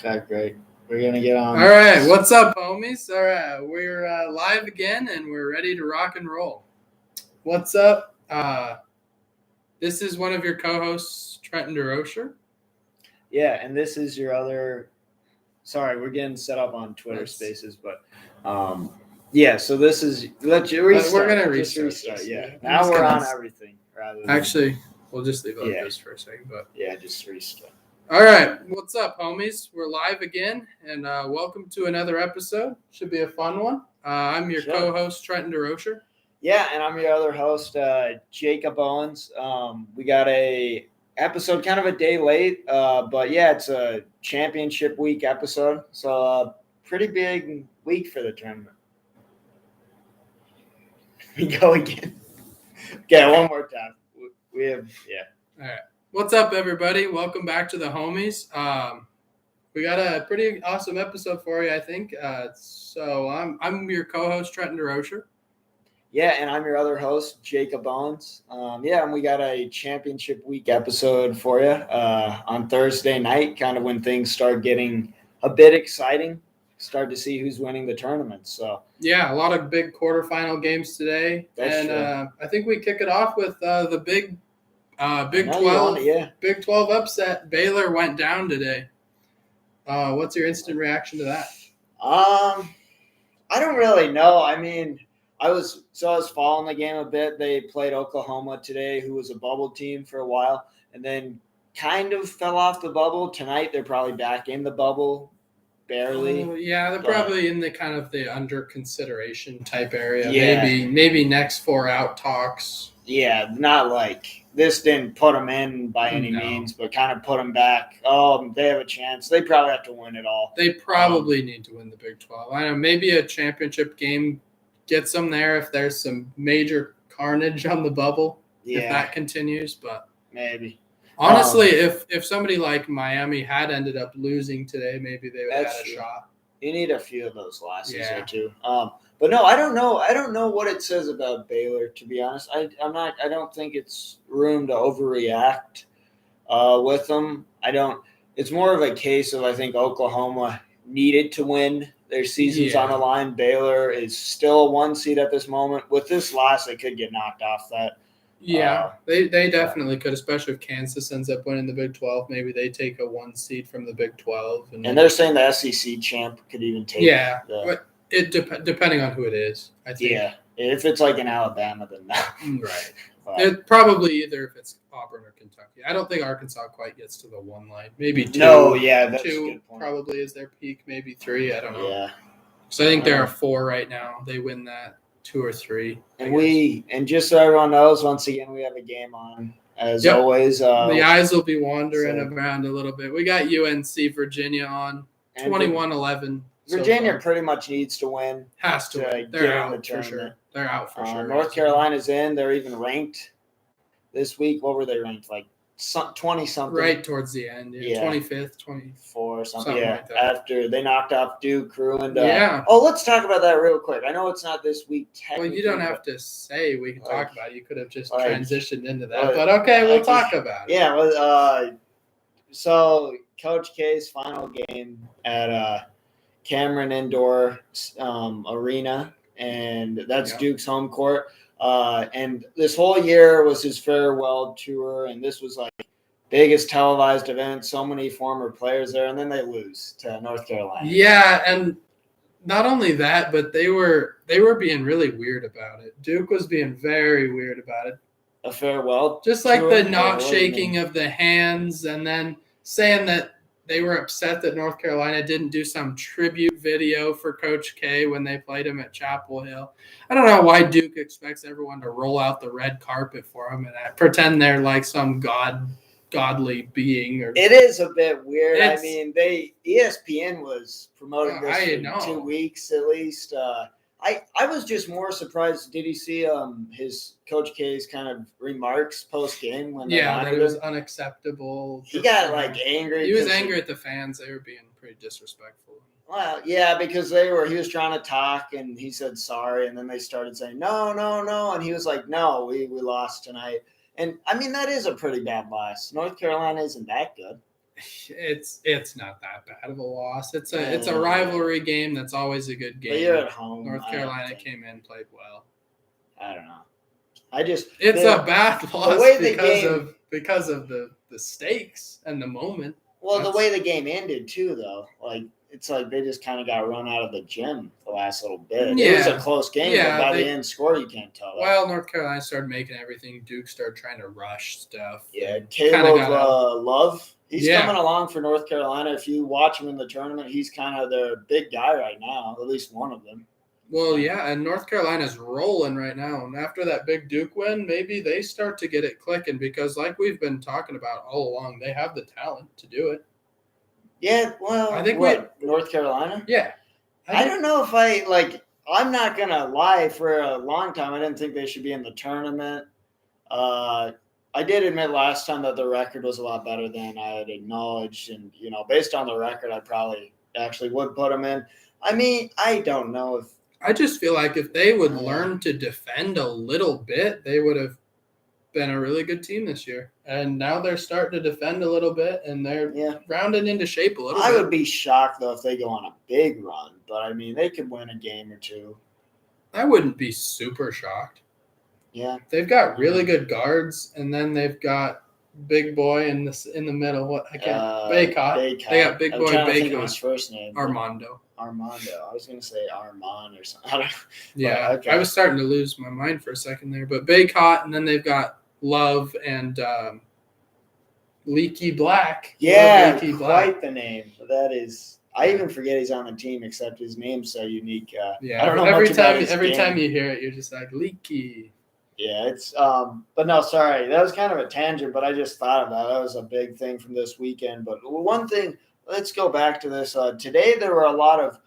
Okay, great. We're going to get on. All right, what's up, homies? All right, we're live again, and we're ready to rock and roll. What's up? This is one of your co-hosts, Trenton DeRocher. Yeah, and this is your other. Sorry, we're getting set up on Twitter Spaces, but yeah. So this is let you restart. We're gonna restart. This, yeah. Now we're on everything. Actually, we'll just leave it like this for a second. But yeah, just restart. All right, what's up, homies? We're live again, and welcome to another episode. Should be a fun one. I'm your co-host, Trenton DeRocher. Yeah, and I'm your other host, Jacob Owens. We got a episode kind of a day late, but yeah, it's a championship week episode, so pretty big week for the tournament. We go again. Okay, one more time. We have All right. What's up, everybody? Welcome back to the homies. We got a pretty awesome episode for you, I think. So I'm your co-host, Trenton DeRocher. Yeah, and I'm your other host, Jacob Owens. And we got a championship week episode for you on Thursday night, kind of when things start getting a bit exciting. Start to see who's winning the tournament. So yeah, a lot of big quarterfinal games today. That's true. I think we kick it off with the Big 12 Big 12 upset. Baylor went down today. What's your instant reaction to that? I don't really know. I mean, I was following the game a bit. They played Oklahoma today, who was a bubble team for a while, and then kind of fell off the bubble. Tonight, they're probably back in the bubble, barely. Yeah, they're probably in the kind of the under consideration type area. Yeah. Maybe next 4 out talks. Yeah, not like this didn't put them in by any means, but kind of put them back. Oh, they have a chance. They probably have to win it all. They probably need to win the Big 12. I know maybe a championship game gets them there if there's some major carnage on the bubble. Yeah. If that continues, but maybe. Honestly, if somebody like Miami had ended up losing today, maybe they would have had a shot. You need a few of those losses there too. But no, I don't know. I don't know what it says about Baylor, to be honest. I don't think it's room to overreact with them. It's more of a case of I think Oklahoma needed to win. Their season's on the line. Baylor is still a 1 seed at this moment. With this loss, they could get knocked off that. Yeah, they definitely could, especially if Kansas ends up winning the Big 12. Maybe they take a 1 seed from the Big 12. And they're saying the SEC champ could even take but depending on who it is, I think. Yeah, if it's like in Alabama, then no. Right. It probably either if it's Auburn or Kentucky. I don't think Arkansas quite gets to the 1 line. Maybe 2. No, yeah, that's 2 a good point. Probably is their peak. Maybe 3. I don't know. Yeah. So I think they're a 4 right now. They win that 2 or 3. And just so everyone knows, once again, we have a game on as always. The eyes will be wandering around a little bit. We got UNC Virginia on 21-11. Virginia pretty much needs to win. Has to win. They're out for sure. They're out for sure. North Carolina's in. They're even ranked this week. What were they ranked? Like 20-something? Right towards the end. Yeah. 25th, 24 something. Yeah. Like after they knocked off Duke, ruined. Oh, let's talk about that real quick. I know it's not this week technically. Well, you don't have to say we can talk about it. You could have just transitioned into that. But okay, we'll talk about it. Yeah. Well, so Coach K's final game at Cameron Indoor Arena, and that's Duke's home court. And this whole year was his farewell tour, and this was like biggest televised event. So many former players there, and then they lose to North Carolina. Yeah, and not only that, but they were being really weird about it. Duke was being very weird about it. A farewell, just like the not shaking of the hands, and then saying that they were upset that North Carolina didn't do some tribute video for Coach K when they played him at Chapel Hill. I don't know why Duke expects everyone to roll out the red carpet for him and pretend they're like some godly being. It is a bit weird. I mean, ESPN was promoting this for 2 weeks at least. I was just more surprised. Did you see his Coach K's kind of remarks post game when that it was unacceptable? He got angry. He was angry at the fans. They were being pretty disrespectful. Well, yeah, because he was trying to talk and he said sorry, and then they started saying no, and he was like, no, we lost tonight. And I mean that is a pretty bad loss. North Carolina isn't that good. It's not that bad of a loss. It's a rivalry game. That's always a good game. But you're at home. North Carolina came in, played well. I don't know. It's a bad loss because of the stakes and the moment. Well, the way the game ended too, though, it's like they just kind of got run out of the gym the last little bit. Yeah. It was a close game, but by the end score, you can't tell. Well, North Carolina started making everything. Duke started trying to rush stuff. Yeah, Caleb Love. He's coming along for North Carolina. If you watch him in the tournament, he's kind of their big guy right now, at least one of them. Well, yeah, and North Carolina's rolling right now. And after that big Duke win, maybe they start to get it clicking because like we've been talking about all along, they have the talent to do it. Yeah, well, I think North Carolina? Yeah. I don't know if I'm not going to lie, for a long time, I didn't think they should be in the tournament. I did admit last time that the record was a lot better than I had acknowledged. And, based on the record, I probably actually would put them in. I mean, I don't know if. I just feel like if they would learn to defend a little bit, they would have been a really good team this year. And now they're starting to defend a little bit, and they're rounded into shape a little bit. I would be shocked, though, if they go on a big run. But, I mean, they could win a game or two. I wouldn't be super shocked. Yeah. They've got really good guards, and then they've got big boy in the middle. Baycott. They got big boy Baycott. Think of his first name. Armando. I was going to say Armand or something. Yeah. Okay. I was starting to lose my mind for a second there. But Baycott, and then they've got Love and Leaky Black. Yeah, Leaky Black. Quite the name. That is. I even forget he's on the team, except his name's so unique. I don't know every time you hear it, you're just like Leaky. Yeah, it's but no, sorry, that was kind of a tangent, but I just thought of that. That was a big thing from this weekend. But one thing, let's go back to this. Today there were a lot of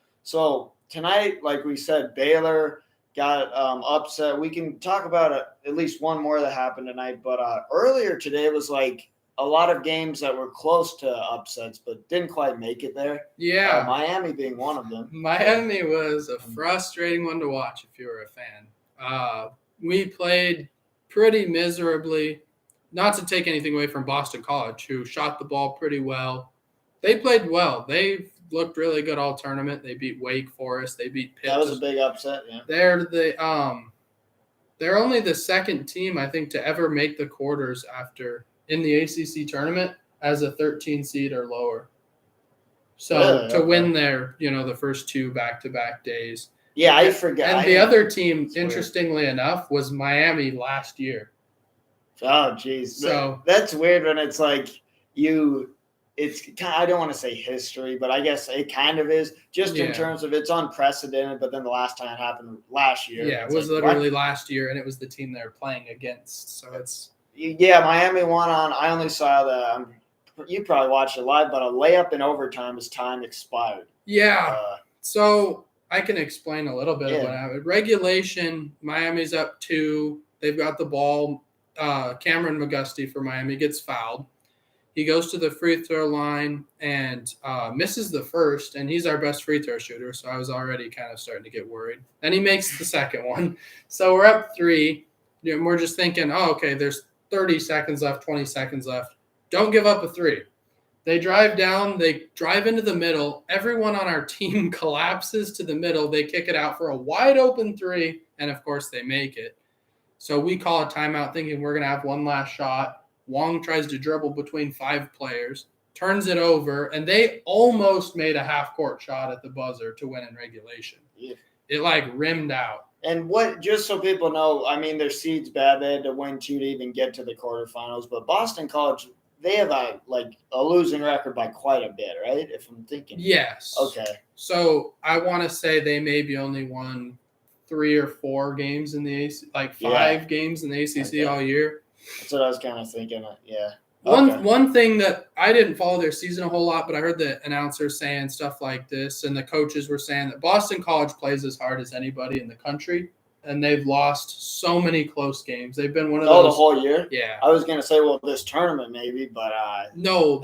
tonight, like we said, Baylor got upset. We can talk about at least one more that happened tonight, but earlier today was like a lot of games that were close to upsets, but didn't quite make it there. Yeah. Miami being one of them. Miami was a frustrating one to watch if you were a fan. We played pretty miserably, not to take anything away from Boston College, who shot the ball pretty well. They played well. They looked really good all tournament. They beat Wake Forest. They beat Pitt. That was a big upset, yeah. They're only the second team, I think, to ever make the quarters in the ACC tournament as a 13 seed or lower. So to win their, the first two back-to-back days. Yeah, I forgot. And the other team, interestingly enough, was Miami last year. Oh, geez. So that's weird when it's like I don't want to say history, but I guess it kind of is, just in terms of it's unprecedented, but then the last time it happened last year. Yeah, it was literally last year, and it was the team they were playing against. So it's... Yeah, Miami won on, I only saw you probably watched it live, but a layup in overtime as time expired. Yeah. So I can explain a little bit of what happened. Regulation, Miami's up 2. They've got the ball. Cameron McGusty for Miami gets fouled. He goes to the free throw line and misses the first, and he's our best free throw shooter, so I was already kind of starting to get worried. Then he makes the second one. So we're up 3. And we're just thinking, okay, there's 30 seconds left, 20 seconds left. Don't give up a 3. They drive down. They drive into the middle. Everyone on our team collapses to the middle. They kick it out for a wide open 3, and, of course, they make it. So we call a timeout thinking we're going to have one last shot. Wong tries to dribble between 5 players, turns it over, and they almost made a half-court shot at the buzzer to win in regulation. Yeah. It, rimmed out. And just so people know, I mean, their seed's bad. They had to win 2 to even get to the quarterfinals. But Boston College, they have a losing record by quite a bit, right? If I'm thinking. Yes. Okay. So I want to say they maybe only won 3 or 4 games in the ACC, 5 games in the ACC all year. That's what I was kind of thinking. Yeah. One thing that I didn't follow their season a whole lot, but I heard the announcers saying stuff like this, and the coaches were saying that Boston College plays as hard as anybody in the country, and they've lost so many close games. They've been one of those. Oh, the whole year? Yeah. I was going to say, this tournament maybe, but no,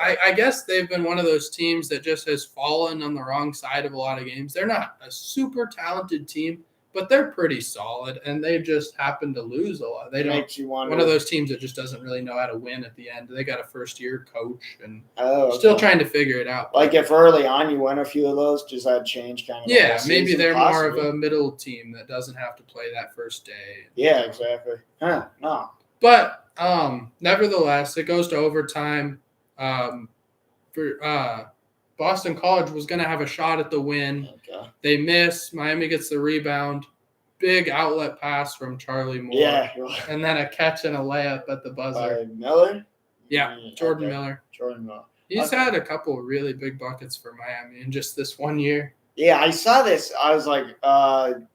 I guess they've been one of those teams that just has fallen on the wrong side of a lot of games. They're not a super talented team, but they're pretty solid, and they just happen to lose a lot. They don't. Makes you wonder. One of those teams that just doesn't really know how to win at the end. They got a first-year coach and okay. still trying to figure it out. Like if early on you win a few of those, does that change kind of? Yeah, maybe season? they're Possibly. more of a middle team that doesn't have to play that first day. Yeah, exactly. Huh, no. But nevertheless, it goes to overtime. Boston College was going to have a shot at the win. Okay. They miss. Miami gets the rebound. Big outlet pass from Charlie Moore. Yeah. And then a catch and a layup at the buzzer. Miller? Yeah, Jordan Miller. Jordan Miller. He's had a couple of really big buckets for Miami in just this 1 year. Yeah, I saw this. I was like,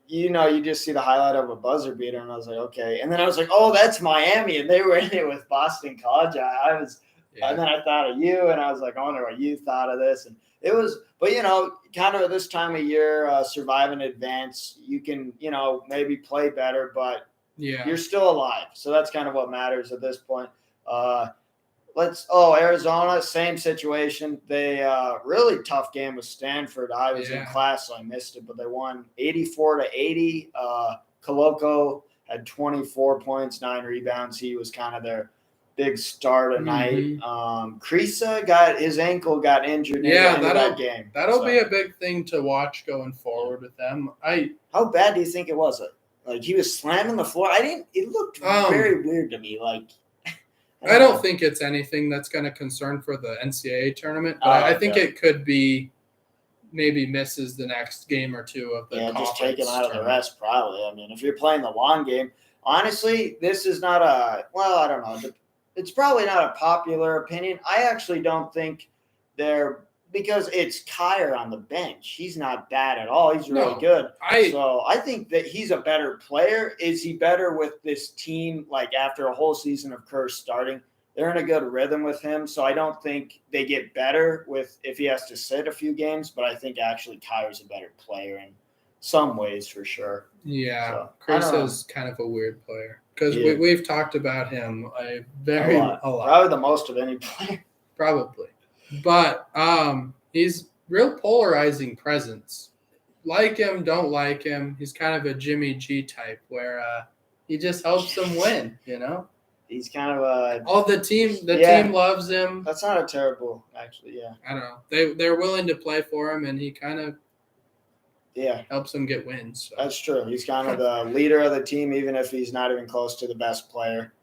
you just see the highlight of a buzzer beater, and I was like, okay. And then I was like, oh, that's Miami, and they were in it with Boston College. And then I thought of you, and I was like, I wonder what you thought of this. And it was, but kind of this time of year, survive in advance, you can, maybe play better, but you're still alive. So that's kind of what matters at this point. Arizona, same situation. They really tough game with Stanford. I was in class, so I missed it, but they won 84-80. Coloco had 24 points, 9 rebounds. He was kind of their big star tonight. Krisa got his ankle got injured in that game. That'll be a big thing to watch going forward with them. How bad do you think it was? Like he was slamming the floor. It looked very weird to me. Like I don't think it's anything that's going to concern for the NCAA tournament, but I think it could be maybe misses the next game or two of the conference. Just take him out of the rest probably. I mean, if you're playing the long game, honestly, this is not I don't know. It's probably not a popular opinion. I actually don't think because it's Kyer on the bench. He's not bad at all. He's really good. So I think that he's a better player. Is he better with this team? Like after a whole season of Kerr starting, they're in a good rhythm with him. So I don't think they get better if he has to sit a few games. But I think actually Kyer's a better player in some ways for sure. Yeah, so, Chris is kind of a weird player because we've talked about him a lot. Probably the most of any player. Probably. But he's real polarizing presence. Like him, don't like him. He's kind of a Jimmy G type where he just helps them win, He's kind of the team loves him. That's not a terrible, actually, yeah. I don't know. They're willing to play for him, and he kind of helps them get wins. So. That's true. He's kind of the leader of the team, even if he's not even close to the best player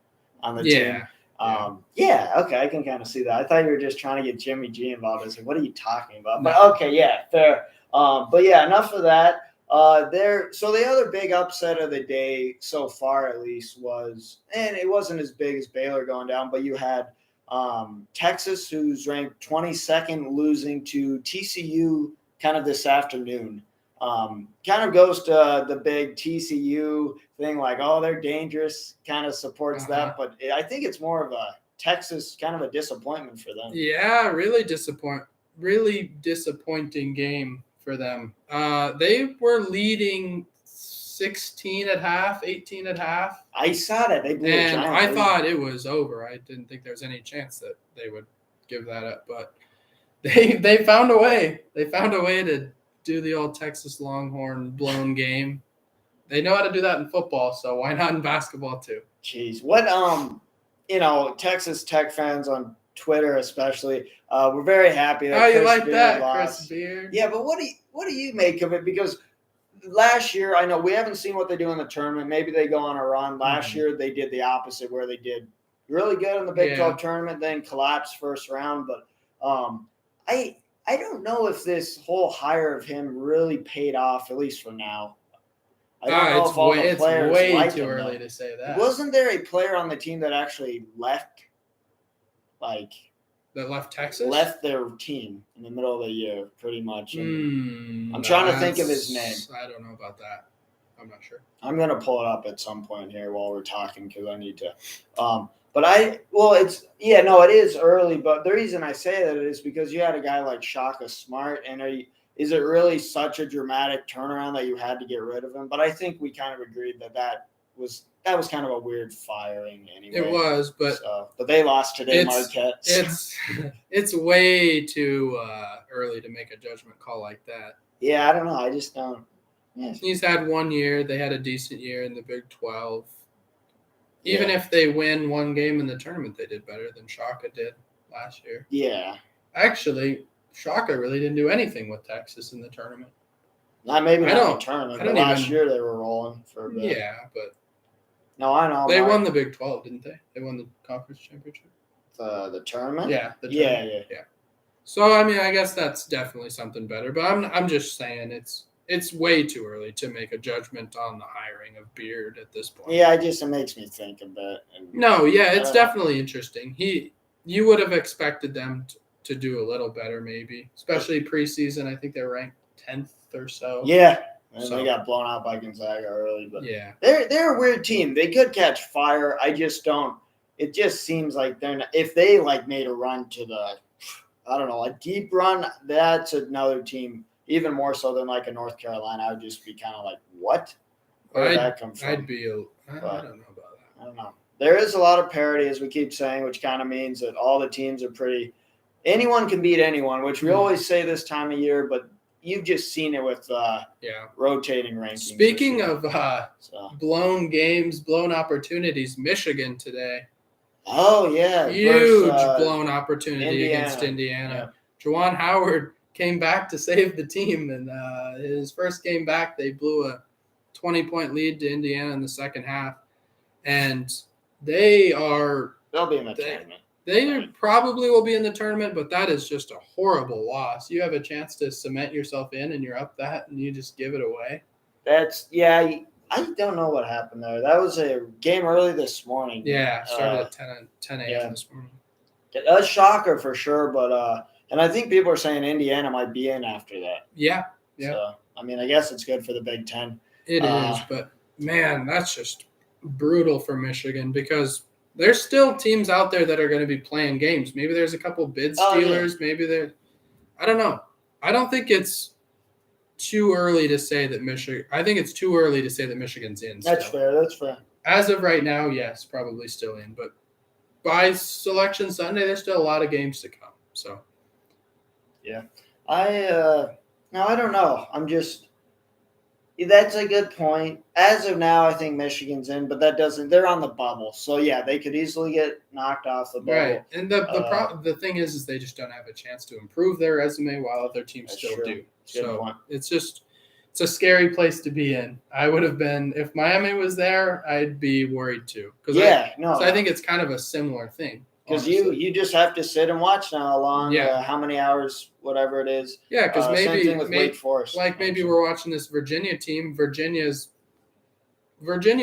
on the team. Okay, I can kind of see that. I thought you were just trying to get Jimmy G involved. I was like, what are you talking about? But okay, fair. Enough of that. So the other big upset of the day so far, at least, was, and it wasn't as big as Baylor going down, but you had Texas, who's ranked 22nd, losing to TCU kind of this afternoon. Kind of goes to the big TCU thing, like, oh, they're dangerous, kind of supports that. But I think it's more of a Texas kind of a disappointment for them. Yeah, really disappointing game for them. They were leading 16 at half, 18 at half. I saw that. They blew and I thought it was over. I didn't think there was any chance that they would give that up. But they found a way. They found a way to do the old Texas Longhorn blown game. They know how to do that in football, so why not in basketball too? Jeez, what Texas Tech fans on Twitter especially, we're very happy that you like that, Chris Beard? Yeah, but what do you make of it? Because last year, I know we haven't seen what they do in the tournament. Maybe they go on a run. Last year, they did the opposite, where they did really good in the Big 12 tournament, then collapsed first round. But I don't know if this whole hire of him really paid off, at least for now. I don't know if all the players way liked too him, early to say that. Wasn't there a player on the team that actually left, that left Texas? Left their team in the middle of the year, pretty much. I'm trying to think of his name. I don't know about that. I'm not sure. I'm going to pull it up at some point here while we're talking because I need to. It is early, but the reason I say that is because you had a guy like Shaka Smart, and is it really such a dramatic turnaround that you had to get rid of him? But I think we kind of agreed that was kind of a weird firing anyway. It was, but they lost today, Marquette. It's way too early to make a judgment call like that. Yeah, I don't know. I just don't. Yeah. He's had 1 year. They had a decent year in the Big 12. Even Yeah. if they win one game in the tournament, they did better than Shaka did last year. Yeah. Actually, Shaka really didn't do anything with Texas in the tournament. Not in the tournament, but last year they were rolling for a bit. Yeah, but no, I know. They won the Big 12, didn't they? They won the conference championship. The tournament? Yeah, the tournament. Yeah. So I mean, I guess that's definitely something better. But I'm just saying it's way too early to make a judgment on the hiring of Beard at this point. Yeah, it makes me think a bit. It's definitely interesting. You would have expected them to do a little better, maybe, especially preseason. I think they're ranked 10th or so. Yeah, and they got blown out by Gonzaga early, but yeah, they're a weird team. They could catch fire. I just don't. It just seems like they're not, if they made a run to a deep run. That's another team, even more so than a North Carolina. I would just be kind of like, what? Where did that come from? I don't know about that. I don't know. There is a lot of parity, as we keep saying, which kind of means that all the teams are pretty. Anyone can beat anyone, which we always say this time of year, but you've just seen it with rotating rankings. Speaking of blown games, blown opportunities, Michigan today. Oh, yeah. Huge blown opportunity against Indiana. Yeah. Juwan Howard came back to save the team, and his first game back, they blew a 20-point lead to Indiana in the second half. And they'll be in the tournament. They probably will be in the tournament, but that is just a horrible loss. You have a chance to cement yourself in, and you're up that, and you just give it away. I don't know what happened there. That was a game early this morning. Yeah, started at 10 a.m. this morning. A shocker for sure, but and I think people are saying Indiana might be in after that. Yeah. So, I mean, I guess it's good for the Big Ten. It is, but, man, that's just brutal for Michigan because – there's still teams out there that are going to be playing games. Maybe there's a couple bid stealers. Maybe they're – I don't know. I don't think it's too early to say that Michigan – I think it's too early to say that Michigan's in still. That's fair. As of right now, yes, probably still in. But by Selection Sunday, there's still a lot of games to come. So, yeah. I don't know. I'm just – that's a good point. As of now, I think Michigan's in, but that doesn't – they're on the bubble. So, yeah, they could easily get knocked off the bubble. Right. And the thing is they just don't have a chance to improve their resume while other teams still do. So, it's just – it's a scary place to be in. I would have been – if Miami was there, I'd be worried too. So I think it's kind of a similar thing. Because you just have to sit and watch now along how many hours, whatever it is. Yeah, because maybe Wake Forest. Maybe we're watching this Virginia team. Virginia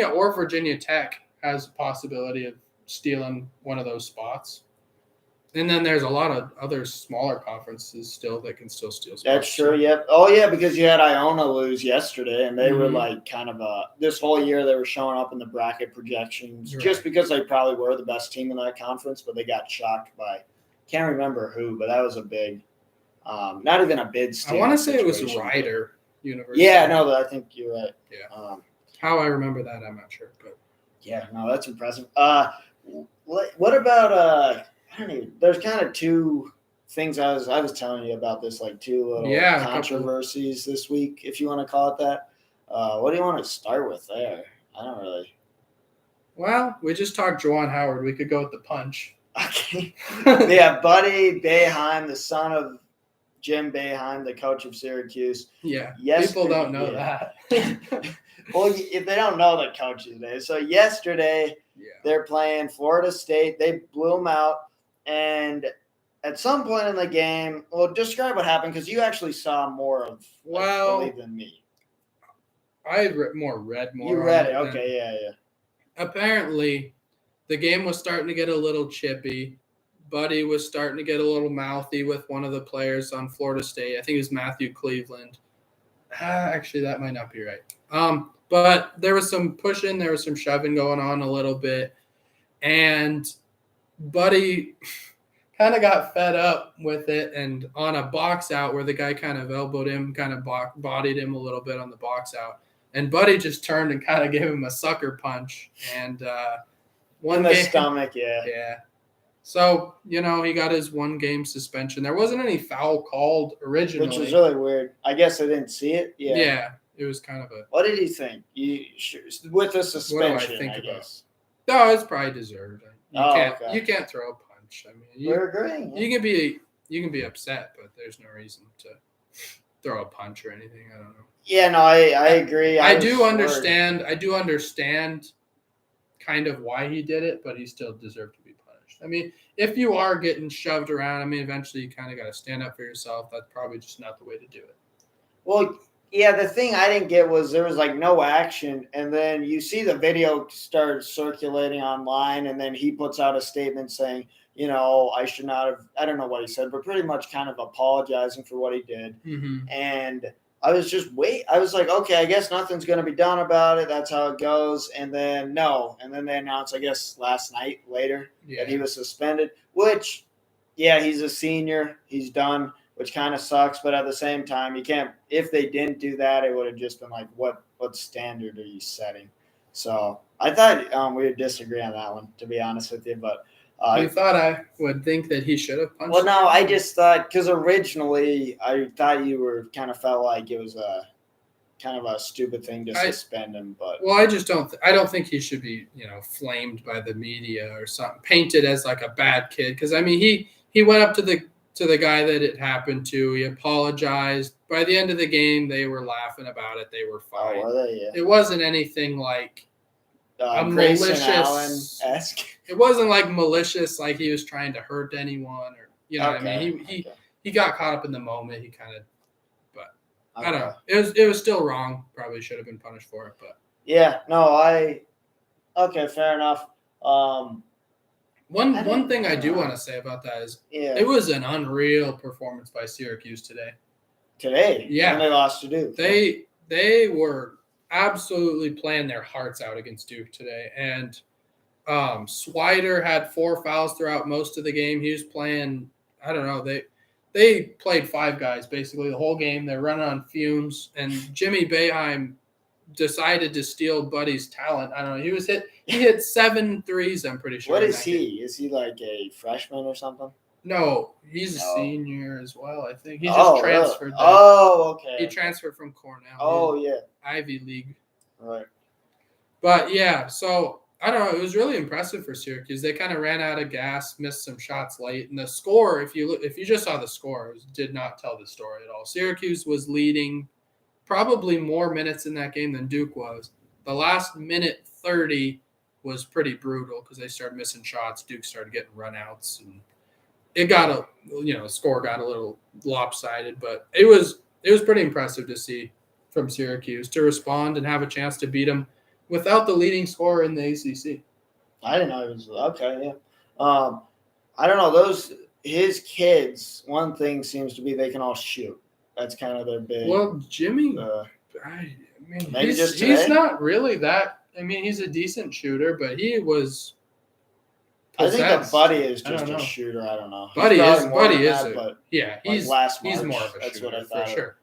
or Virginia Tech has a possibility of stealing one of those spots. And then there's a lot of other smaller conferences still that can still steal spots. That's true, yep. Oh, yeah, because you had Iona lose yesterday, and they were kind of this whole year they were showing up in the bracket projections just because they probably were the best team in that conference, but they got shocked by can't remember who, but that was a big not even a bid steal. I want to say it was Rider University. Yeah, no, I think you're right. Yeah. How I remember that, I'm not sure. But yeah, no, that's impressive. What about there's kind of two things I was telling you about this, two little controversies this week, if you want to call it that. What do you want to start with there? I don't really. Well, we just talked Juwan Howard. We could go with the punch. Okay. Yeah, Buddy Boeheim, the son of Jim Boeheim, the coach of Syracuse. Yeah, people don't know that. Well, if they don't know the coach's name. So yesterday they're playing Florida State. They blew them out. And at some point in the game, well, describe what happened because you actually saw more of than me. I read more. You read it. Okay, yeah. Apparently, the game was starting to get a little chippy. Buddy was starting to get a little mouthy with one of the players on Florida State. I think it was Matthew Cleveland. Actually, that might not be right. But there was some pushing. There was some shoving going on a little bit. And Buddy kind of got fed up with it, and on a box out where the guy kind of elbowed him, kind of bodied him a little bit on the box out, and Buddy just turned and kind of gave him a sucker punch, and in the stomach, yeah. So he got his 1 game suspension. There wasn't any foul called originally, which was really weird. I guess I didn't see it. Yeah, It was kind of a. What did he think? With a suspension, think I about? guess. No, it's probably deserved. You can't throw a punch. I mean, we're agreeing. You can be upset, but there's no reason to throw a punch or anything. I don't know. Yeah, no, I agree. I do understand kind of why he did it, but he still deserved to be punished. I mean, if you are getting shoved around, I mean, eventually you kind of got to stand up for yourself. That's probably just not the way to do it. Well, yeah, the thing I didn't get was there was like no action, and then you see the video start circulating online, and then he puts out a statement saying, I should not have, I don't know what he said, but pretty much kind of apologizing for what he did. Mm-hmm. And I was like, okay, I guess nothing's going to be done about it. That's how it goes. And then they announced, I guess last night later that he was suspended, which, yeah, he's a senior. He's done, which kind of sucks. But at the same time, you can't, if they didn't do that, it would have just been like, what standard are you setting? So I thought we would disagree on that one, to be honest with you. But you thought I would think that he should have punched? Well, no, I just thought, because originally I thought you were kind of felt like it was a kind of a stupid thing to suspend him. But I just don't. I don't think he should be, flamed by the media or something, painted as like a bad kid. Because I mean, he went up to the guy that it happened to. He apologized. By the end of the game, they were laughing about it. They were fine. Oh, were they? Yeah. It wasn't anything like a Grayson malicious. Allen-esque. It wasn't like malicious, like he was trying to hurt anyone, or what I mean. He got caught up in the moment. He kind of, but I don't know. It was still wrong. Probably should have been punished for it, but yeah, no, okay, fair enough. One thing I do want to say about that is it was an unreal performance by Syracuse today. Yeah, and they lost to Duke. They were absolutely playing their hearts out against Duke today, and Swider had 4 fouls throughout most of the game. He was playing, I don't know, they played 5 guys basically the whole game. They're running on fumes, and Jimmy Boeheim decided to steal Buddy's talent. I don't know. He hit 7 threes, I'm pretty sure. What is he? Is he like a freshman or something? No, he's a senior as well, I think. He just transferred. Really? Okay. He transferred from Cornell. Oh, yeah. Ivy League. Right. But, yeah, so I don't know. It was really impressive for Syracuse. They kind of ran out of gas, missed some shots late. And the score, if you just saw the score, did not tell the story at all. Syracuse was leading probably more minutes in that game than Duke was. The last minute 30 was pretty brutal because they started missing shots. Duke started getting runouts, and it got score got a little lopsided, but it was pretty impressive to see from Syracuse to respond and have a chance to beat them without the leading scorer in the ACC. I didn't know it was okay. Yeah, I don't know his kids. One thing seems to be they can all shoot. That's kind of their big. Well, Jimmy, I mean, he's not really that. I mean, he's a decent shooter, but he was. Possessed. I think that Buddy is just a shooter. I don't know. Buddy is, but yeah, he's more of a That's shooter, what I thought. For sure.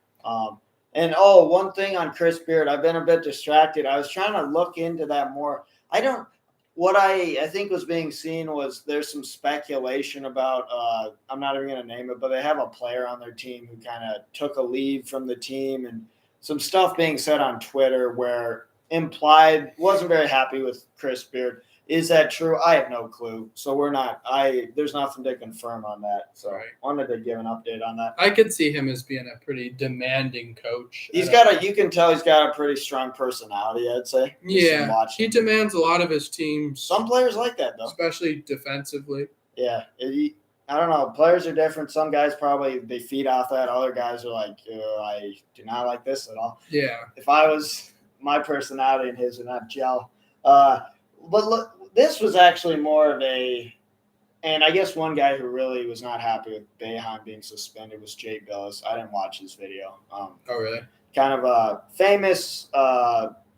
And one thing on Chris Beard, I've been a bit distracted. I was trying to look into that more. What I think was being seen was there's some speculation about, I'm not even going to name it, but they have a player on their team who kind of took a leave from the team, and some stuff being said on Twitter where implied wasn't very happy with Chris Beard. Is that true? I have no clue. So there's nothing to confirm on that. So I wanted to give an update on that. I could see him as being a pretty demanding coach. You can tell he's got a pretty strong personality, I'd say. Yeah. He demands a lot of his teams. Some players like that, though. Especially defensively. Yeah. I don't know. Players are different. Some guys they feed off that. Other guys are like, I do not like this at all. Yeah. If I was, my personality and his would not gel. But look, this was actually more of and I guess one guy who really was not happy with Boeheim being suspended was Jay Billis. I didn't watch his video. Oh, really? Kind of a famous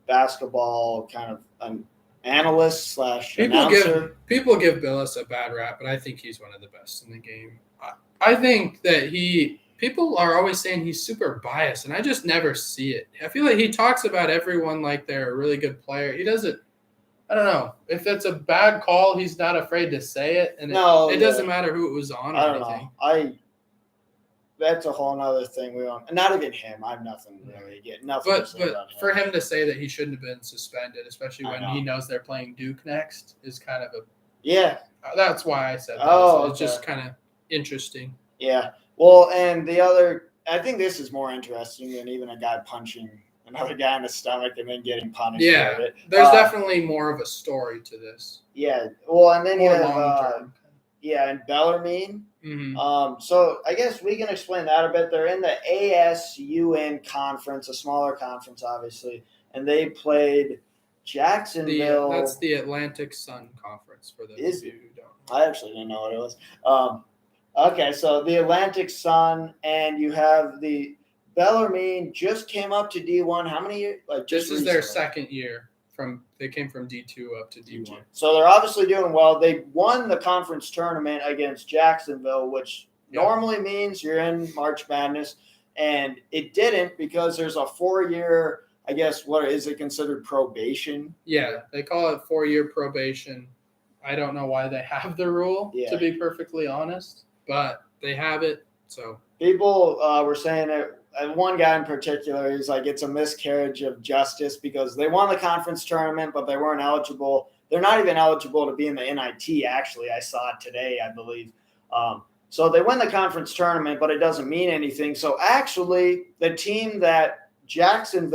basketball kind of an analyst / announcer. People give Billis a bad rap, but I think he's one of the best in the game. I think that people are always saying he's super biased, and I just never see it. I feel like he talks about everyone like they're a really good player. He doesn't. I don't know. If it's a bad call, he's not afraid to say it, and it doesn't matter who it was on or anything. that's a whole other thing. We don't. Not even him. I have nothing really. Nothing to say But about him. for him to say that he shouldn't have been suspended, especially when know. he knows they're playing Duke next, is kind of a. Yeah. That's why I said that. Oh, It's just kind of interesting. Yeah. Well, and the other, I think this is more interesting than even a guy punching another guy in the stomach and then getting punished Yeah, for it. there's definitely more of a story to this. Yeah. Well, and then more you have long-term. and Bellarmine. Mm-hmm. So I guess we can explain that a bit. They're in the ASUN conference, a smaller conference, obviously, and they played Jacksonville. That's the Atlantic Sun Conference for those of you who don't know. I actually didn't know what it was. Okay, so the Atlantic Sun, and you have the Bellarmine just came up to D1. How many years? This is their second year. They came from D2 up to D1. So they're obviously doing well. They won the conference tournament against Jacksonville, which normally means you're in March Madness, and it didn't because there's a 4-year, I guess, what is it considered, probation? Yeah, they call it 4-year probation. I don't know why they have the rule, to be perfectly honest, but they have it. So people were saying it. And one guy in particular, he's like, it's a miscarriage of justice because they won the conference tournament, but they weren't eligible. They're not even eligible to be in the NIT, actually. I saw it today, I believe. So they win the conference tournament, but it doesn't mean anything. So actually, the team that lost in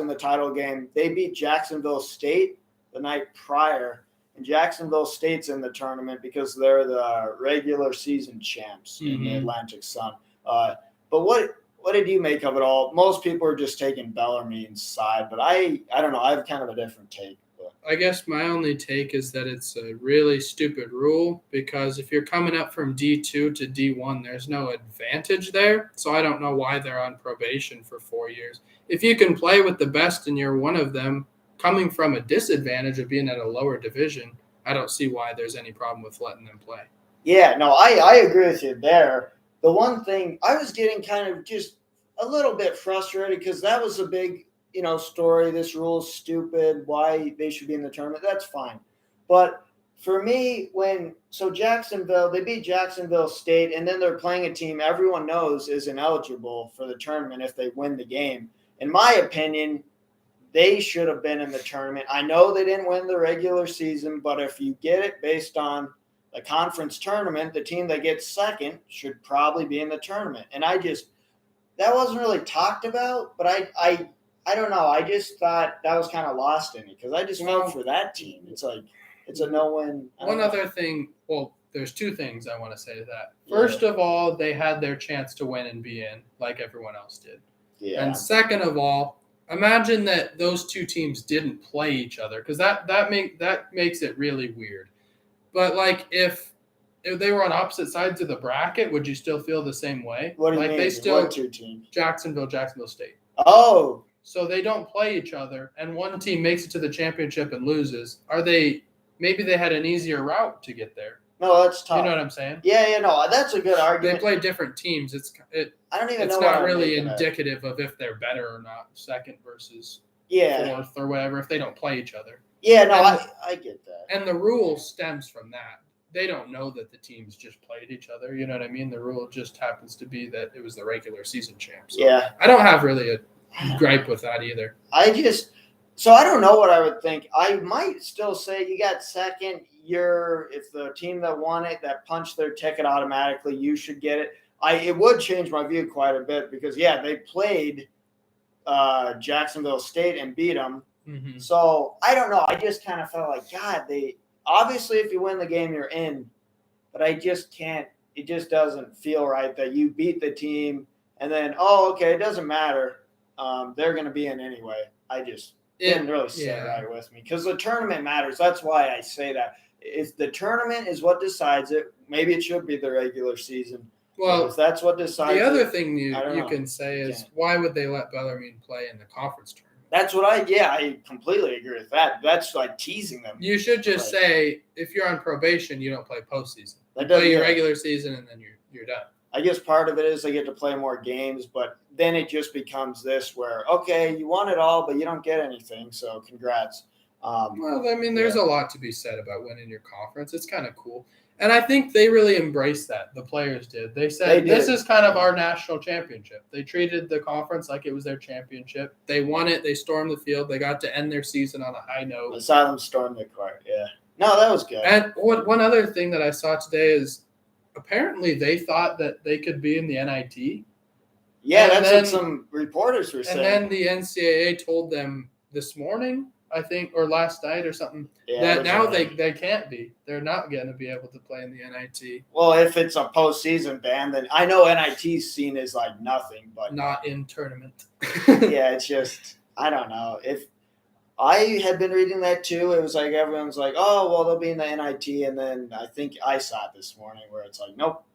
the title game, they beat Jacksonville State the night prior. And Jacksonville State's in the tournament because they're the regular season champs in the Atlantic Sun. But what did you make of it all? Most people are just taking Bellarmine's side, but I don't know. I have kind of a different take. I guess my only take is that it's a really stupid rule because if you're coming up from D2 to D1, there's no advantage there. So I don't know why they're on probation for 4 years. If you can play with the best and you're one of them, coming from a disadvantage of being at a lower division, I don't see why there's any problem with letting them play. Yeah, no, I agree with you there. The one thing I was getting kind of just a little bit frustrated because that was a big, story. This rule is stupid. Why they should be in the tournament. That's fine. But for me, Jacksonville, they beat Jacksonville State, and then they're playing a team everyone knows is ineligible for the tournament if they win the game. In my opinion, they should have been in the tournament. I know they didn't win the regular season, but if you get it based on the conference tournament, the team that gets second should probably be in the tournament. And that wasn't really talked about, but I don't know. I just thought that was kind of lost in me because I just felt for that team. It's like, it's a no-win. One other thing, there's two things I want to say to that. First of all, they had their chance to win and be in like everyone else did. Yeah. And second of all, imagine that those two teams didn't play each other because that makes it really weird. But if they were on opposite sides of the bracket, would you still feel the same way? What do you mean? What two teams? Jacksonville State. Oh. So they don't play each other, and one team makes it to the championship and loses. Maybe they had an easier route to get there. No, that's tough. You know what I'm saying? Yeah, no, that's a good argument. They play different teams. I don't even know. It's not really indicative of if they're better or not, second versus fourth or whatever, if they don't play each other. Yeah, no, I get that. And the rule stems from that. They don't know that the teams just played each other. You know what I mean? The rule just happens to be that it was the regular season champs. So I don't have really a gripe with that either. So I don't know what I would think. I might still say you got second. If the team that won it, that punched their ticket automatically, you should get it. It would change my view quite a bit because, they played Jacksonville State and beat them. Mm-hmm. So I don't know. I just kind of felt like, God, obviously if you win the game, you're in. But I just can't. It just doesn't feel right that you beat the team and then, it doesn't matter. They're going to be in anyway. I just didn't really sit right with me because the tournament matters. That's why I say that. If the tournament is what decides it, maybe it should be the regular season. Well, if that's what decides the other thing you can say is why would they let Bellarmine play in the conference tournament? That's what I completely agree with that. That's like teasing them. You should just say if you're on probation, you don't play postseason. You play your regular season and then you're done. I guess part of it is they get to play more games, but then it just becomes this where, you won it all, but you don't get anything. So congrats. There's a lot to be said about winning your conference. It's kind of cool. And I think they really embraced that. The players did. They said, this is kind of our national championship. They treated the conference like it was their championship. They won it. They stormed the field. They got to end their season on a high note. I saw them storm the court, yeah. No, that was good. And one other thing that I saw today is apparently they thought that they could be in the NIT. Yeah, that's what some reporters were saying. And then the NCAA told them this morning, I think, or last night or something, that now they can't be. They're not going to be able to play in the NIT. Well, if it's a postseason ban, then I know NIT's seen as like nothing, but not in tournament. Yeah, it's just, I don't know. If I had been reading that too, it was like everyone's like, oh, well, they'll be in the NIT, and then I think I saw it this morning where it's like, nope,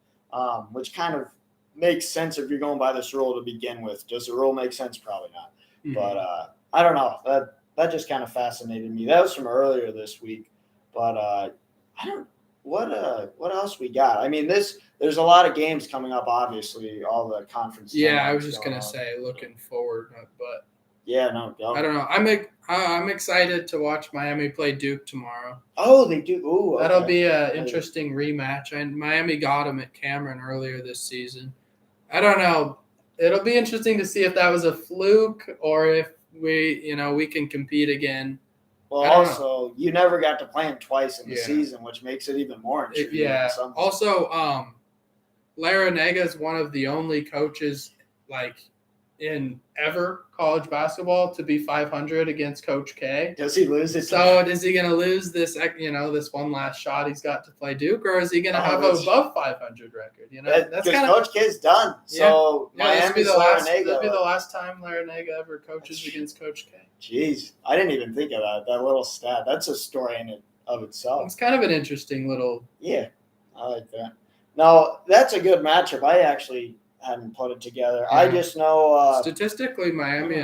which kind of makes sense if you're going by this rule to begin with. Does the rule make sense? Probably not. Mm-hmm. But I don't know. That just kind of fascinated me. That was from earlier this week. But I don't. What else we got? I mean, there's a lot of games coming up. Obviously, all the conference. Yeah, I was just gonna say, looking forward, but. Yeah, no. I don't know. I'm excited to watch Miami play Duke tomorrow. Oh, they do. Ooh, okay. That'll be an interesting rematch. And Miami got them at Cameron earlier this season. I don't know. It'll be interesting to see if that was a fluke or if we can compete again. Well, also, you never got to play him twice in the season, which makes it even more interesting. Yeah. Also, Larrañaga is one of the only coaches in ever college basketball to be 500 against Coach K. Does he lose it? So is he going to lose this one last shot he's got to play Duke, or is he going to have an above 500 record? That's kind of Coach K's done. So that'll be the last time Larrañaga ever coaches against Coach K. Jeez, I didn't even think of that little stat. That's a story in it of itself. It's kind of an interesting little. Yeah, I like that. Now that's a good matchup. I actually hadn't put it together. Yeah. I just know statistically, Miami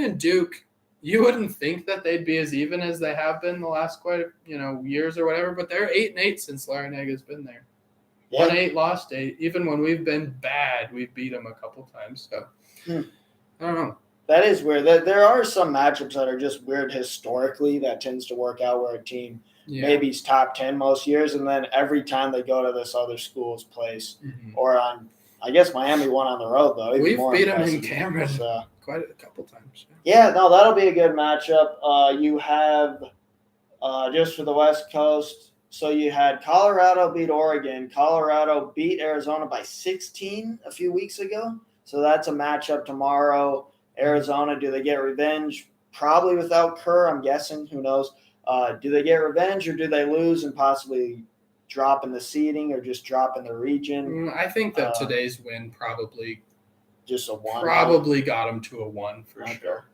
and Duke, you wouldn't think that they'd be as even as they have been the last years or whatever, but they're 8-8 since Larrañaga's been there. Yeah. 1-8, lost 8. Even when we've been bad, we've beat them a couple times. So I don't know. That is weird. There are some matchups that are just weird historically that tends to work out where a team maybe is top 10 most years, and then every time they go to this other school's place or on. I guess Miami won on the road, though. We've beat them in Cameron quite a couple times. Yeah, no, that'll be a good matchup. You have, just for the West Coast, so you had Colorado beat Oregon. Colorado beat Arizona by 16 a few weeks ago. So that's a matchup tomorrow. Arizona, do they get revenge? Probably without Kerr, I'm guessing. Who knows? Do they get revenge or do they lose and possibly – drop in the seeding or just drop in the region? I think that today's win probably just a 1. Probably got them to a 1 for sure.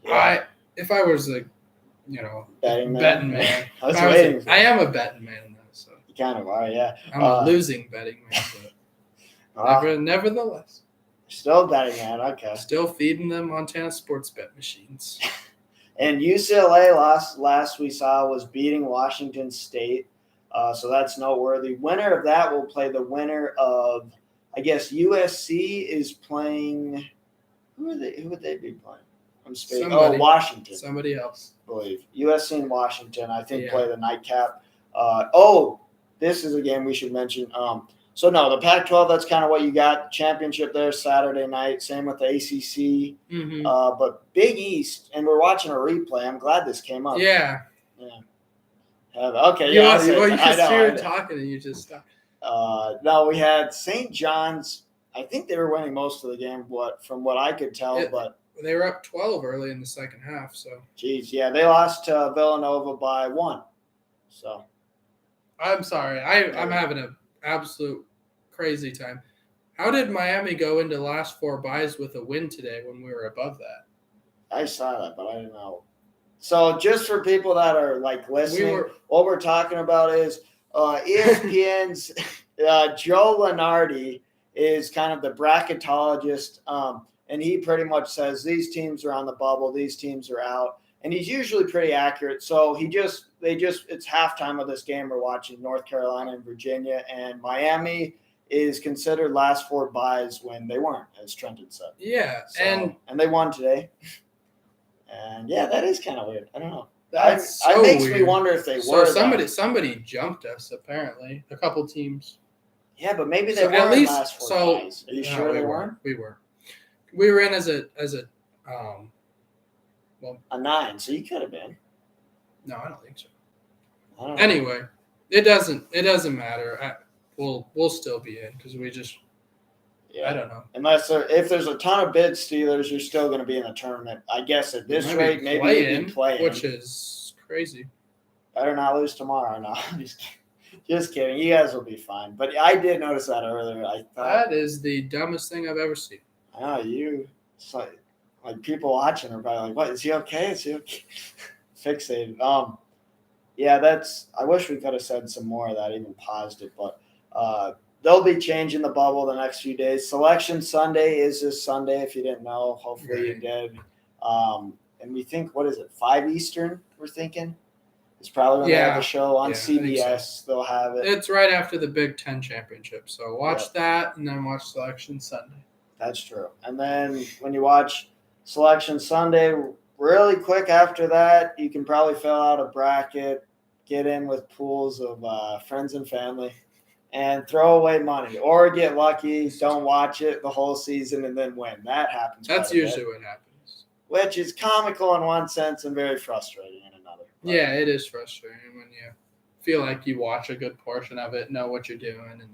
Yeah. If I was a betting man. I am a betting man though, so you kind of are, yeah. I'm a losing betting man, but nevertheless. Still betting man, okay. Still feeding them Montana sports bet machines. And UCLA last we saw was beating Washington State. So that's noteworthy. Winner of that will play the winner of, I guess, USC is playing. Who would they be playing? I'm spacing. Washington. Somebody else. I believe. USC and Washington, I think, play the nightcap. This is a game we should mention. So, no, the Pac-12, that's kind of what you got. Championship there Saturday night. Same with the ACC. Mm-hmm. But Big East, and we're watching a replay. I'm glad this came up. Yeah. Okay, you were talking and you just stopped. No, we had St. John's. I think they were winning most of the game, from what I could tell. But they were up 12 early in the second half. So, geez, yeah, they lost to Villanova by 1. So, I'm sorry, I'm having an absolute crazy time. How did Miami go into the last 4 byes with a win today when we were above that? I saw that, but I didn't know. So just for people that are listening, what we're talking about is ESPN's Joe Lunardi is kind of the bracketologist, and he pretty much says these teams are on the bubble, these teams are out, and he's usually pretty accurate. So it's halftime of this game. We're watching North Carolina and Virginia, and Miami is considered last 4 byes when they weren't, as Trenton said. Yeah, and they won today. And, yeah, that is kind of weird. I don't know. That's it so makes weird. me wonder if they So were. somebody jumped us apparently. A couple teams. Yeah, but maybe they So were at least last 4 so. guys. Are you No, sure they weren't? We were. We were in as a A 9, so you could have been. no, I don't think so. I don't know. Anyway, it doesn't matter. We'll still be in because we just I don't know. Unless if there's a ton of bid Steelers, you're still going to be in the tournament. I guess at this rate, maybe you'd be playing, which is crazy. Better not lose tomorrow. No, just kidding. You guys will be fine. But I did notice that earlier. I thought That is the dumbest thing I've ever seen. I know you. It's like people watching are probably like, "What? Is he okay? Is he okay?" Fixated. Yeah, that's. I wish we could have said some more of that, even paused it, but they'll be changing the bubble the next few days. Selection Sunday is this Sunday. If you didn't know, hopefully you did. And we think, what is it? 5 Eastern. We're thinking it's probably when they have the show on CBS. So. They'll have it. It's right after the Big Ten championship, so watch that and then watch Selection Sunday. That's true. And then when you watch Selection Sunday, really quick after that, you can probably fill out a bracket, get in with pools of friends and family, and throw away money. Or get lucky, don't watch it the whole season, and then win. That happens. That's usually what happens. Which is comical in one sense and very frustrating in another. But yeah, it is frustrating when you feel like you watch a good portion of it, know what you're doing, and then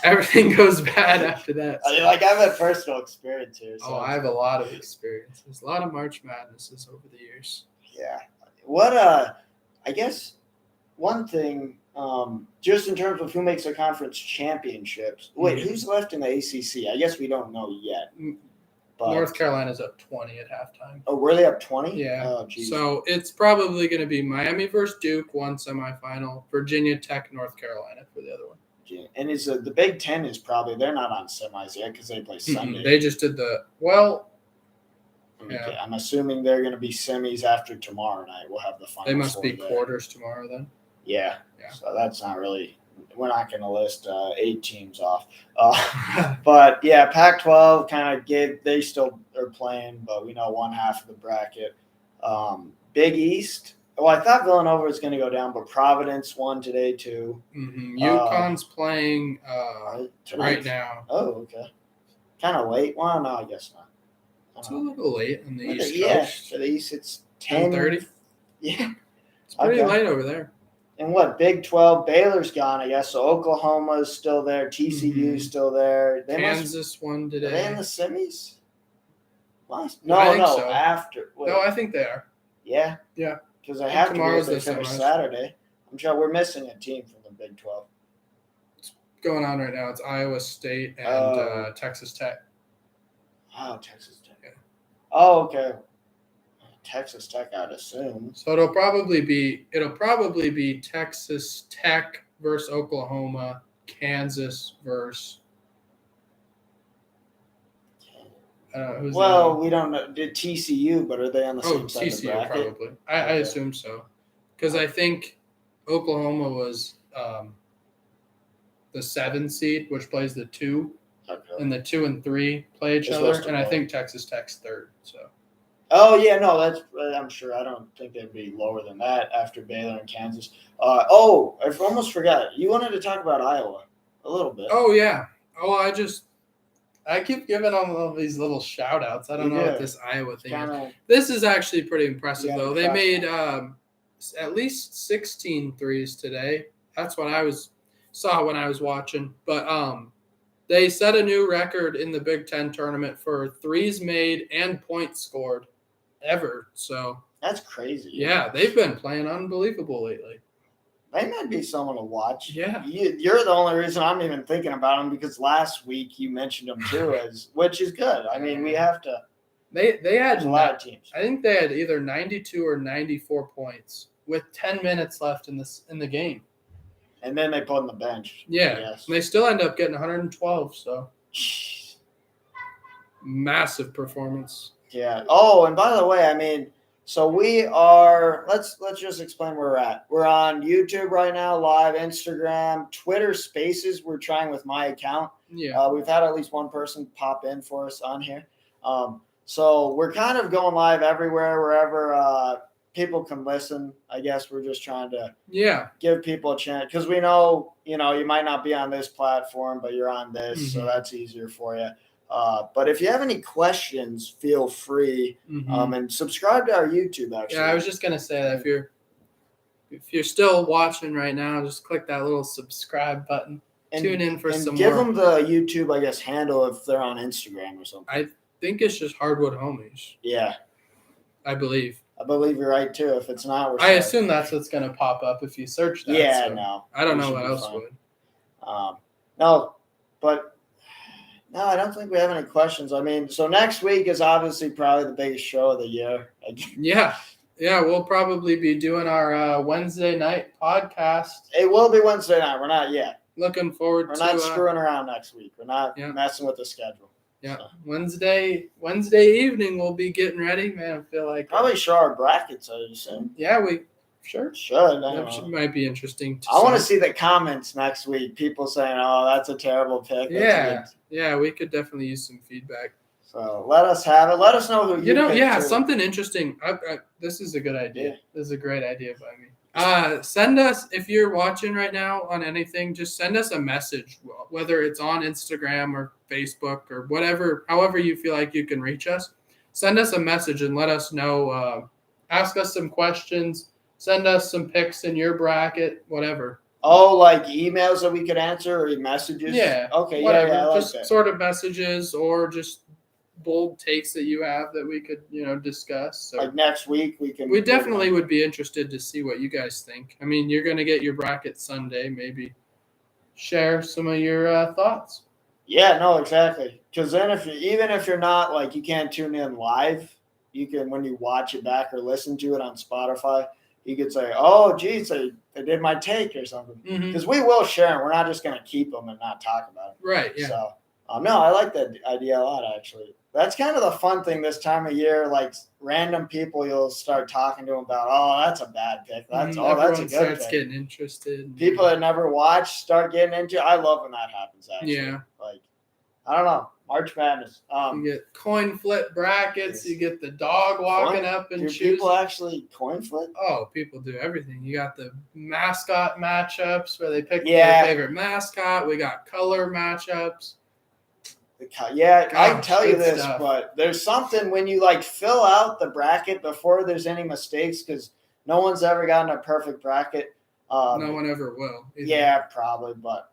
everything goes bad after that. So. I've had personal experience here. So I have a lot of experiences, a lot of March Madnesses over the years. Yeah. What I guess one thing, just in terms of who makes the conference championships. Wait, who's left in the ACC? I guess we don't know yet. But North Carolina's up 20 at halftime. Oh, were they up 20? Yeah. Oh, geez. So it's probably going to be Miami versus Duke, one semifinal, Virginia Tech, North Carolina for the other one. And is the Big Ten is probably they're not on semis yet because they play Sunday. They just did I'm assuming they're going to be semis after tomorrow night. We'll have the final. They must be quarters tomorrow then. Yeah. So that's not really. We're not going to list 8 teams off. But yeah, Pac-12 kind of they still are playing, but we know one half of the bracket. Big East. Well, I thought Villanova was going to go down, but Providence won today too. UConn's playing right now. Oh, okay. Kind of late. Well, no, I guess not. It's a little late on the East Coast. Yeah, for the East, it's 10:30. Yeah. It's pretty late over there. And what, Big 12, Baylor's gone, I guess. So Oklahoma's still there. TCU's still there. Kansas won today. Are they in the semis? No, so. After. Wait. No, I think they are. Yeah? Yeah. Because they have to be if they the finish Saturday. I'm sure we're missing a team from the Big 12. It's going on right now. It's Iowa State and Texas Tech. Oh, Texas Tech. Yeah. Oh, okay. Texas Tech, I'd assume. So it'll probably be Texas Tech versus Oklahoma, Kansas versus. We don't know. Did TCU, but are they on the same side of the bracket? Probably. I assume so, because I think Oklahoma was the 7 seed, which plays the 2, and the 2 and 3 play each other, and I think Texas Tech's 3rd. So. Oh yeah, no, I'm sure. I don't think they'd be lower than that after Baylor and Kansas. I almost forgot. You wanted to talk about Iowa a little bit. Oh yeah. I keep giving them all these little shout outs. I don't know what this Iowa thing is. This is actually pretty impressive, though. They made at least 16 threes today. That's what I saw when I was watching. But they set a new record in the Big Ten tournament for threes made and points scored ever. So that's crazy. Yeah, they've been playing unbelievable lately. They might be someone to watch. Yeah. You're the only reason I'm even thinking about them because last week you mentioned them too, which is good. I mean, we have to. They had a lot of teams. I think they had either 92 or 94 points with 10 minutes left in the game. And then they put on the bench. Yeah. Yes. They still end up getting 112. So massive performance. Yeah. Oh, and by the way, I mean. So we are, let's just explain where we're at. We're on YouTube right now, live, Instagram, Twitter Spaces. We're trying with my account. Yeah. We've had at least one person pop in for us on here. So we're kind of going live everywhere, wherever people can listen. I guess we're just trying to give people a chance because we know, you might not be on this platform, but you're on this, so that's easier for you. But if you have any questions, feel free and subscribe to our YouTube. Actually, I was just gonna say that if you're still watching right now, just click that little subscribe button. Tune in for some more. Give them the YouTube, I guess, handle if they're on Instagram or something. I think it's just Hardwood Homies. Yeah. I believe you're right, too. If it's not, we're sorry. I assume that's what's going to pop up if you search that. Yeah, so no. I don't know what else would. No, but no, I don't think we have any questions. I mean, so next week is obviously probably the biggest show of the year. Yeah, we'll probably be doing our Wednesday night podcast. It will be Wednesday night. We're not yet. Looking forward to. We're not screwing around next week. We're not messing with the schedule. Yeah, so. Wednesday evening we'll be getting ready. Man, I feel like probably show our brackets. I would assume. Yeah, we should. That might be interesting. I want to see the comments next week. People saying, "Oh, that's a terrible pick." Yeah, we could definitely use some feedback. So let us have it. Let us know who you picked too. Something interesting. This is a good idea. Yeah. This is a great idea by me. Send us, if you're watching right now on anything, just send us a message, whether it's on Instagram or Facebook or whatever, however you feel like you can reach us. Send us a message and let us know. Ask us some questions. Send us some picks in your bracket, whatever. Oh, like emails that we could answer or messages? Yeah. Okay, whatever. Yeah, I like just that. Sort of messages or just bold takes that you have that we could, discuss. So like next week we definitely would be interested to see what you guys think. I mean, you're going to get your bracket Sunday. Maybe share some of your thoughts. Yeah, no, exactly. Because then even if you're not like you can't tune in live, you can when you watch it back or listen to it on Spotify, you could say, "Oh, geez, they did my take" or something. Because we will share them. We're not just going to keep them and not talk about them. Right. Yeah. So no, I like that idea a lot actually. That's kind of the fun thing this time of year. Like random people, you'll start talking to them about, "Oh, that's a bad pick. That's that's a good starts pick." Getting interested. People that never watched start getting into it. I love when that happens. Actually, like I don't know, March Madness. You get coin flip brackets. You get the dog walking up and choosing. People actually coin flip? Oh, people do everything. You got the mascot matchups where they pick their favorite mascot. We got color matchups. Yeah, I can tell you this, but there's something when you like fill out the bracket before there's any mistakes because no one's ever gotten a perfect bracket. No one ever will. Yeah, probably. But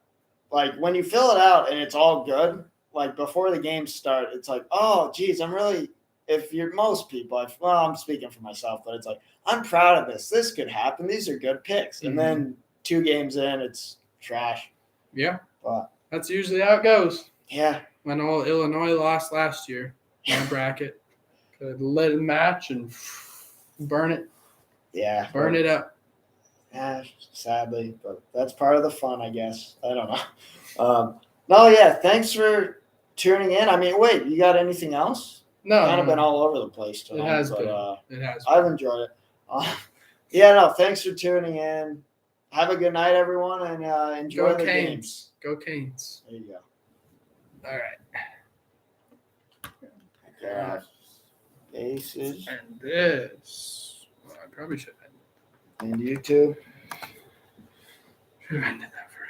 like when you fill it out and it's all good, like before the games start, it's like, oh, geez, if you're most people, I'm speaking for myself, but it's like, I'm proud of this. This could happen. These are good picks. And then 2 games in, it's trash. Yeah. But that's usually how it goes. Yeah. When Illinois lost last year in the bracket, could let it match and burn it. Yeah. Burn it up. Yeah, sadly, but that's part of the fun, I guess. I don't know. No, yeah, thanks for tuning in. I mean, wait, you got anything else? No. Kind of been all over the place tonight. It has been. I've enjoyed it. Yeah, no, thanks for tuning in. Have a good night, everyone, and enjoy the games. Go Canes. There you go. All right. Aces. And this. Well, I probably should have. And you too. Should have ended that.